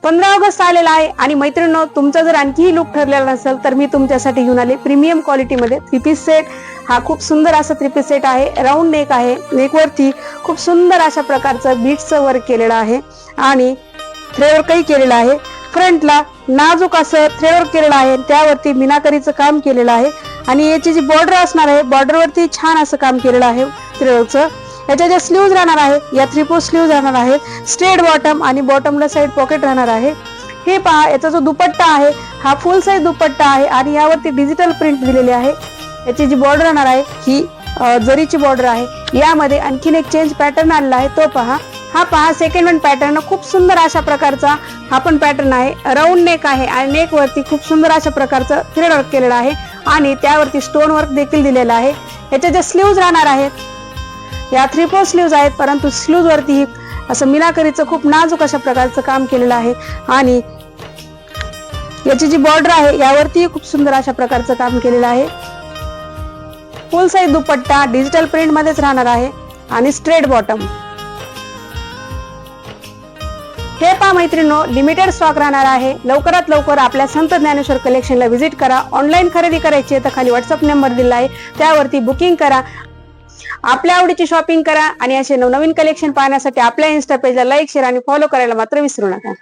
15 August आलेला आहे आणि मैत्रिणींनो, तुमचा जर आणखीही लुक ठरलेला नसेल तर मी तुमच्यासाठी घेऊन आले प्रीमियम क्वालिटीमध्ये 3 पीस सेट. हा खूप सुंदर असा 3 पीस सेट आहे. राऊंड नेक आहे. नेकवरती खूप सुंदर अशा प्रकारचं बीट्सचं वर्क केलेलं आहे आणि थ्रेडवर्कही केलेलं आहे. फ्रंटला नाजूक असं थ्रेडवर्क केलेलं आहे, त्यावरती मीनाकरीचं काम केलेलं आहे आणि याची जी बॉर्डर असणार आहे, बॉर्डरवरती छान असं काम केलेलं आहे थ्रेडवर्कचं. याच्या ज्या स्लीव्ज राहणार आहे, या 3/4 स्लीव्ज राहणार आहेत. स्ट्रेट बॉटम आणि बॉटमला साइड पॉकेट राहणार आहे. हे पहा, याचा जो दुपट्टा आहे हा फुल साईज दुपट्टा आहे आणि यावरती डिजिटल प्रिंट दिलेली आहे. याची जी बॉर्डर राहणार आहे ही जरीची बॉर्डर आहे. यामध्ये आणखीन एक चेंज पॅटर्न आलेला आहे, तो पहा. हा पहा, सेकंड वन पॅटर्न खूप सुंदर अशा प्रकारचा हा पण पॅटर्न आहे. राऊंड नेक आहे आणि नेक वरती खूप सुंदर अशा प्रकारचं थ्रेड वर्क केलेलं आहे आणि त्यावरती स्टोन वर्क देखील दिलेलं आहे. याच्या ज्या स्लीव्ज राहणार आहेत, या 3/4 स्लीव्ज आहेत, परंतु स्लीव्ज वरती असं मीनाकरीचं खूप नाजूक अशा प्रकारचं काम केलेलं आहे आणि याची जी बॉर्डर आहे यावरती खूप सुंदर अशा प्रकारचं काम केलेलं आहे. फुल साईज दुपट्टा डिजिटल प्रिंट मध्येच राहणार आहे आणि स्ट्रेट बॉटम. हे पहा मैत्रिणींनो, लिमिटेड स्टॉक राहणार आहे. लवकरात लवकर आपल्या संत ज्ञानेश्वर कलेक्शनला व्हिजिट करा. ऑनलाईन खरेदी करायची आहे तर खाली व्हॉट्सअप नंबर दिला आहे, त्यावरती बुकिंग करा. आपल्या आवडीची शॉपिंग करा आणि असे नवनवीन कलेक्शन पाहण्यासाठी आपल्या इन्स्टा पेजला लाईक, शेअर आणि फॉलो करायला मात्र विसरू नका.